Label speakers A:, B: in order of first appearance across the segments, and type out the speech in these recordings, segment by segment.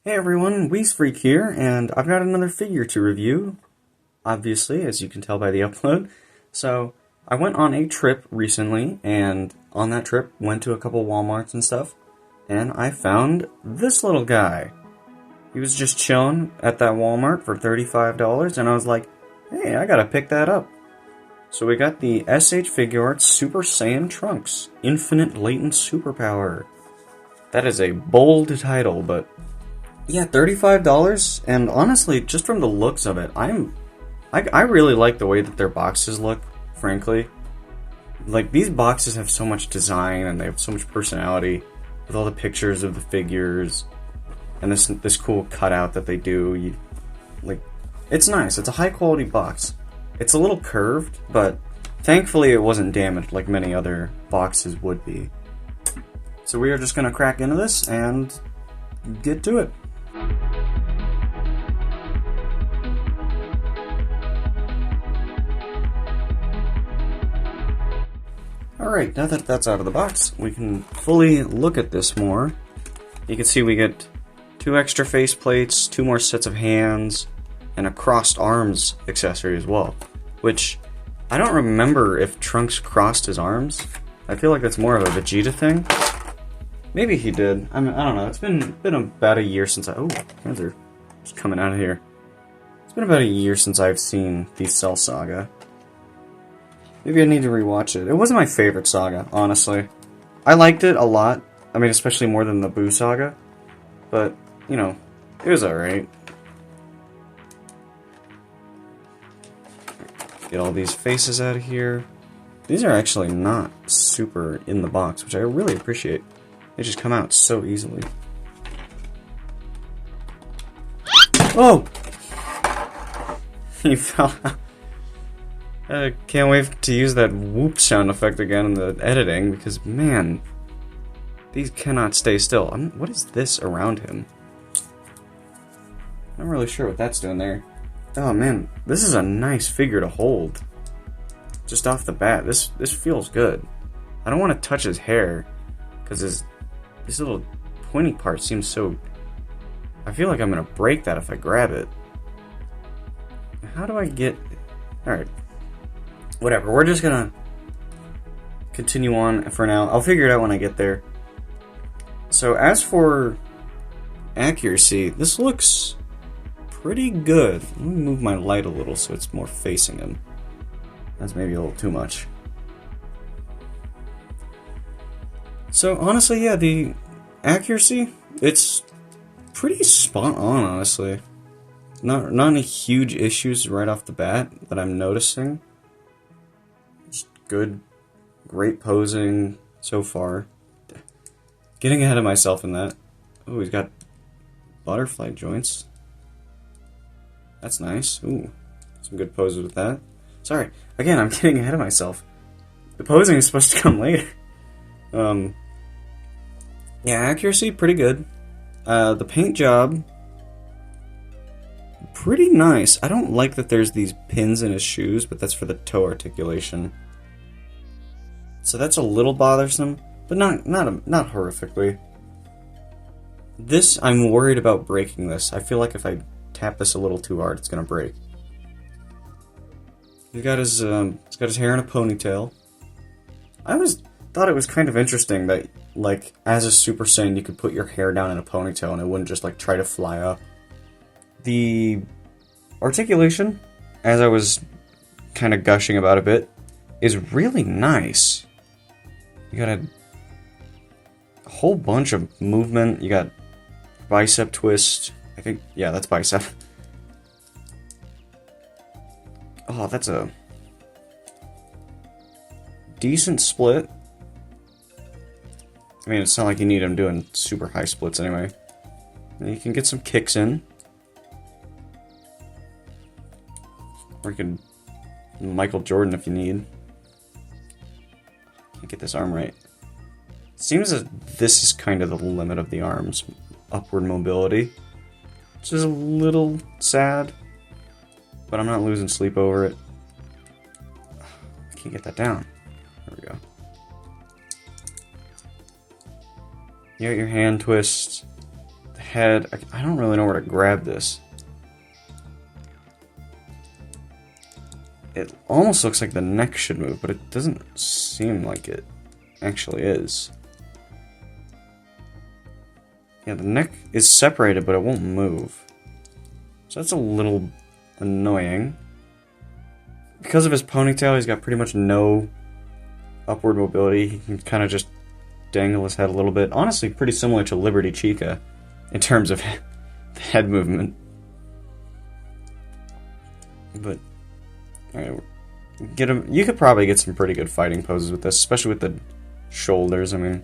A: Hey everyone, Freak here, and I've got another figure to review, obviously, as you can tell by the upload. So, I went on a trip recently, and on that trip, went to a couple Walmarts and stuff, and I found this little guy. He was just chilling at that Walmart for $35, and I was like, hey, I gotta pick that up. So we got the SH Figuarts Super Saiyan Trunks, Infinite Latent Superpower. That is a bold title, but yeah, $35, and honestly, just from the looks of it, I really like the way that their boxes look, frankly. Like, these boxes have so much design, and they have so much personality, with all the pictures of the figures, and this cool cutout that they do. It's nice. It's a high-quality box. It's a little curved, but thankfully it wasn't damaged like many other boxes would be. So we are just gonna crack into this, and get to it. Alright, now that that's out of the box, we can fully look at this more. You can see we get 2 extra face plates, 2 more sets of hands, and a crossed arms accessory as well. Which, I don't remember if Trunks crossed his arms. I feel like that's more of a Vegeta thing. Maybe he did. I don't know. It's been about a year since oh, hands are just coming out of here. It's been about a year since I've seen the Cell Saga. Maybe I need to rewatch it. It wasn't my favorite saga, honestly. I liked it a lot. I mean, especially more than the Buu Saga. But, you know, it was alright. Get all these faces out of here. These are actually not super in the box, which I really appreciate. They just come out so easily. Oh! He fell out. Can't wait to use that whoop sound effect again in the editing, because, man, these cannot stay still. What is this around him? I'm not really sure what that's doing there. Oh, man, this is a nice figure to hold. Just off the bat, this feels good. I don't want to touch his hair, because this little pointy part seems so... I feel like I'm going to break that if I grab it. How do I get... Alright. Whatever, we're just gonna continue on for now. I'll figure it out when I get there. So as for accuracy, this looks pretty good. Let me move my light a little so it's more facing him. That's maybe a little too much. So honestly, yeah, the accuracy, it's pretty spot on, honestly. Not any huge issues right off the bat that I'm noticing. Good, great posing so far. Getting ahead of myself in that. Oh, he's got butterfly joints. That's nice. Ooh, some good poses with that. Sorry, again, I'm getting ahead of myself. The posing is supposed to come later. Yeah, accuracy, pretty good. The paint job, pretty nice. I don't like that there's these pins in his shoes, but that's for the toe articulation. So that's a little bothersome, but not horrifically. This, I'm worried about breaking this. I feel like if I tap this a little too hard, it's gonna break. He's got his hair in a ponytail. I always thought it was kind of interesting that, like, as a Super Saiyan, you could put your hair down in a ponytail and it wouldn't just, like, try to fly up. The articulation, as I was kind of gushing about a bit, is really nice. You got a whole bunch of movement. You got bicep twist. I think, yeah, that's bicep. Oh, that's a decent split. I mean, it's not like you need him doing super high splits anyway. And you can get some kicks in. Or you can Michael Jordan if you need. Can't get this arm right. Seems that this is kind of the limit of the arm's upward mobility, which is a little sad, but I'm not losing sleep over it. I can't get that down. There we go. You got your hand twist, the head. I don't really know where to grab this. It almost looks like the neck should move, but it doesn't seem like it actually is. Yeah, the neck is separated, but it won't move. So that's a little annoying. Because of his ponytail, he's got pretty much no upward mobility. He can kind of just dangle his head a little bit. Honestly, pretty similar to Liberty Chica in terms of the head movement. But alright, get him. You could probably get some pretty good fighting poses with this, especially with the shoulders. I mean,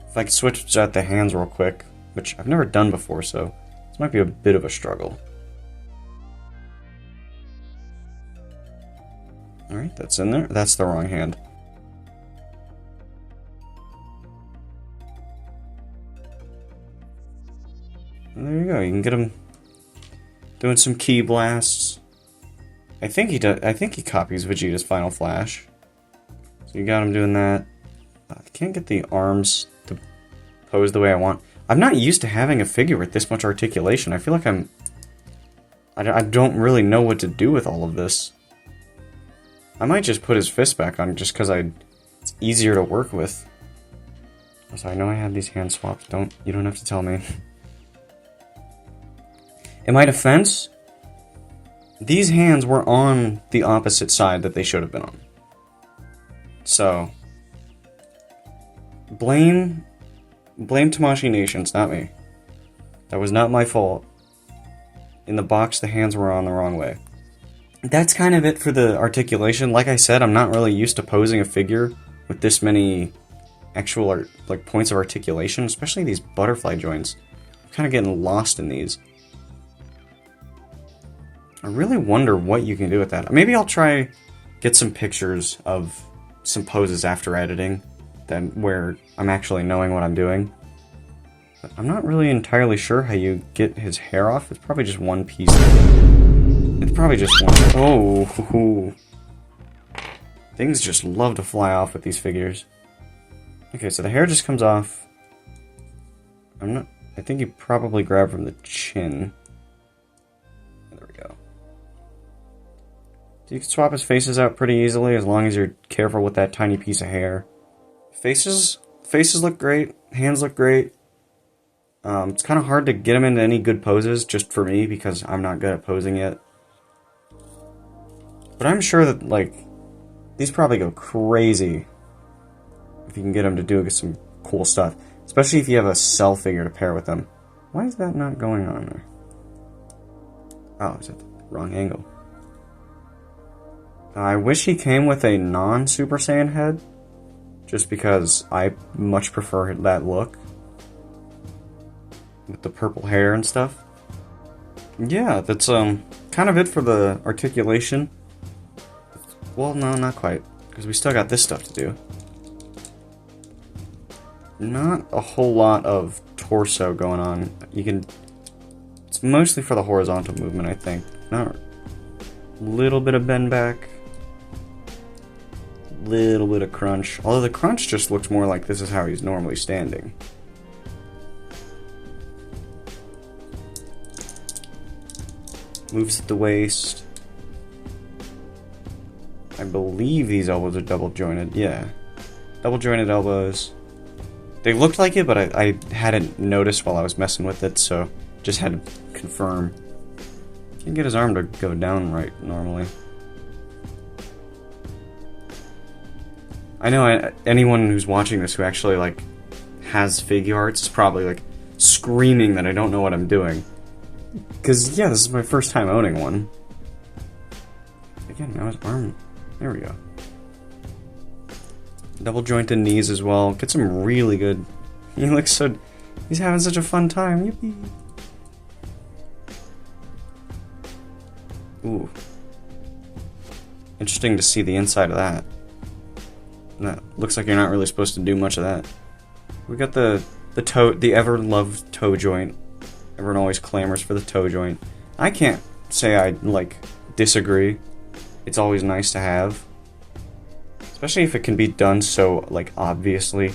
A: if I could switch out the hands real quick, which I've never done before, so this might be a bit of a struggle. Alright, that's in there. That's the wrong hand. And there you go. You can get him doing some ki blasts. I think he does. I think he copies Vegeta's Final Flash. So you got him doing that. I can't get the arms to pose the way I want. I'm not used to having a figure with this much articulation. I feel like I don't really know what to do with all of this. I might just put his fist back on just because it's easier to work with. So I know I had these hand swaps. You don't have to tell me. In my defense, these hands were on the opposite side that they should have been on. So blame Tamashi Nations, not me. That was not my fault. In the box, the hands were on the wrong way. That's kind of it for the articulation. Like I said, I'm not really used to posing a figure with this many actual points of articulation, especially these butterfly joints. I'm kind of getting lost in these. I really wonder what you can do with that. Maybe I'll try get some pictures of some poses after editing, where I'm actually knowing what I'm doing. But I'm not really entirely sure how you get his hair off. It's probably just one piece. It's probably just one. Oh, things just love to fly off with these figures. Okay, so the hair just comes off. I think he probably grabbed from the chin. There we go. So you can swap his faces out pretty easily as long as you're careful with that tiny piece of hair. Faces look great. Hands look great. It's kind of hard to get him into any good poses, just for me, because I'm not good at posing yet. But I'm sure that, these probably go crazy if you can get him to do some cool stuff. Especially if you have a cell figure to pair with them. Why is that not going on there? Oh, is that the wrong angle? I wish he came with a non-Super Saiyan head, just because I much prefer that look. With the purple hair and stuff. Yeah, that's kind of it for the articulation. Well, no, not quite, because we still got this stuff to do. Not a whole lot of torso going on. It's mostly for the horizontal movement, I think. Not a little bit of bend back. Little bit of crunch. Although the crunch just looks more like this is how he's normally standing. Moves at the waist. I believe these elbows are double jointed. Yeah. Double jointed elbows. They looked like it, but I hadn't noticed while I was messing with it, so just had to confirm. You can get his arm to go down right normally. I know anyone who's watching this who actually has Figuarts is probably screaming that I don't know what I'm doing. Because, yeah, this is my first time owning one. Again, now his arm. There we go. Double jointed knees as well. Gets him really good. He looks so. He's having such a fun time. Yippee. Ooh. Interesting to see the inside of that. That looks like you're not really supposed to do much of that. We got the ever-loved toe joint. Everyone always clamors for the toe joint. I can't say I, disagree. It's always nice to have. Especially if it can be done so, obviously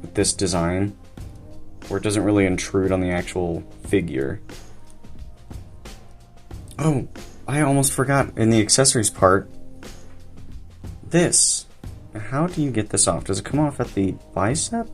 A: with this design. where it doesn't really intrude on the actual figure. Oh, I almost forgot in the accessories part. This. How do you get this off? Does it come off at the bicep?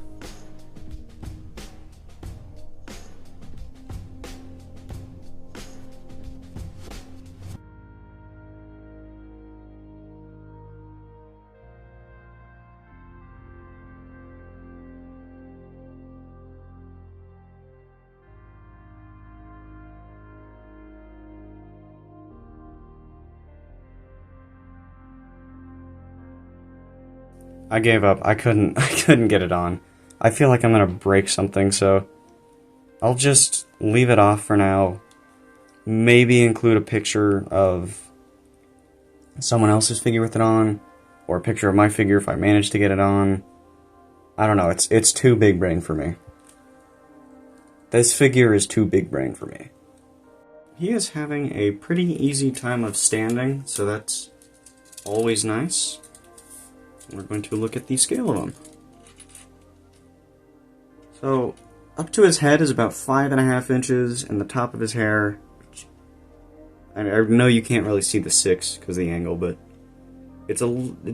A: I gave up. I couldn't get it on. I feel like I'm gonna break something, so I'll just leave it off for now. Maybe include a picture of someone else's figure with it on, or a picture of my figure if I manage to get it on. I don't know, it's too big brain for me. This figure is too big brain for me. He is having a pretty easy time of standing, so that's always nice. We're going to look at the scale of him. So, up to his head is about 5.5 inches, and the top of his hair, I know you can't really see the 6 because of the angle, but it's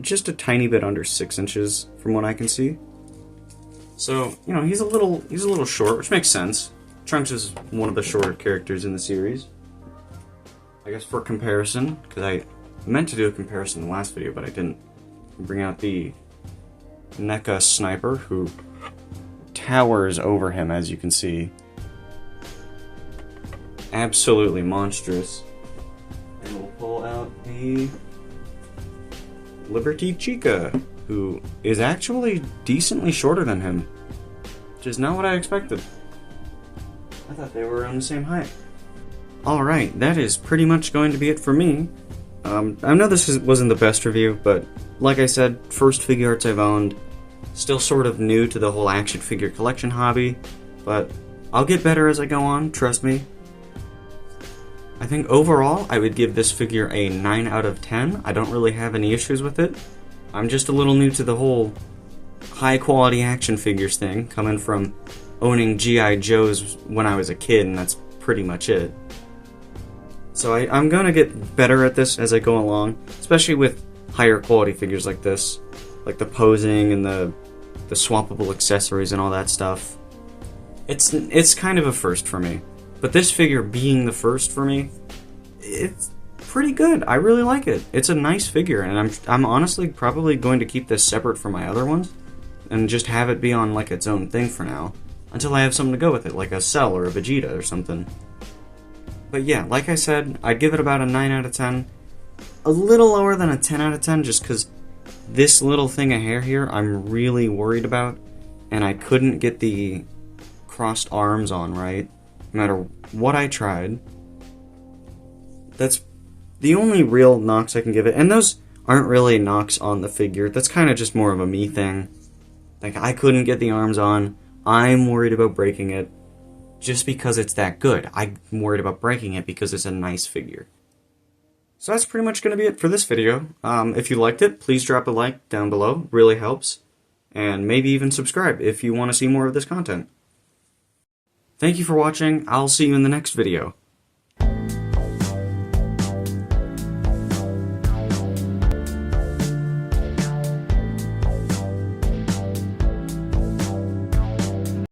A: just a tiny bit under 6 inches from what I can see. So, you know, he's a little short, which makes sense. Trunks is one of the shorter characters in the series. I guess for comparison, because I meant to do a comparison in the last video, but I didn't. Bring out the NECA sniper, who towers over him, as you can see. Absolutely monstrous. And we'll pull out the Liberty Chica, who is actually decently shorter than him, which is not what I expected. I thought they were around the same height. Alright, that is pretty much going to be it for me. I know this wasn't the best review, but like I said, first Figuarts I've owned. Still sort of new to the whole action figure collection hobby, but I'll get better as I go on, trust me. I think overall, I would give this figure a 9 out of 10. I don't really have any issues with it. I'm just a little new to the whole high quality action figures thing, coming from owning G.I. Joes when I was a kid, and that's pretty much it. So I'm gonna get better at this as I go along, especially with higher quality figures like this, like the posing and the swappable accessories and all that stuff. It's kind of a first for me, but this figure being the first for me, it's pretty good. I really like it. It's a nice figure, and I'm honestly probably going to keep this separate from my other ones, and just have it be on like its own thing for now, until I have something to go with it, like a Cell or a Vegeta or something. But yeah, like I said, I'd give it about a 9 out of 10. A little lower than a 10 out of 10 just because this little thing of hair here I'm really worried about, and I couldn't get the crossed arms on right, no matter what I tried. That's the only real knocks I can give it, and those aren't really knocks on the figure. That's kind of just more of a me thing. Like, I couldn't get the arms on, I'm worried about breaking it. Just because it's that good. I'm worried about breaking it because it's a nice figure. So that's pretty much going to be it for this video. If you liked it, please drop a like down below. Really helps. And maybe even subscribe if you want to see more of this content. Thank you for watching. I'll see you in the next video.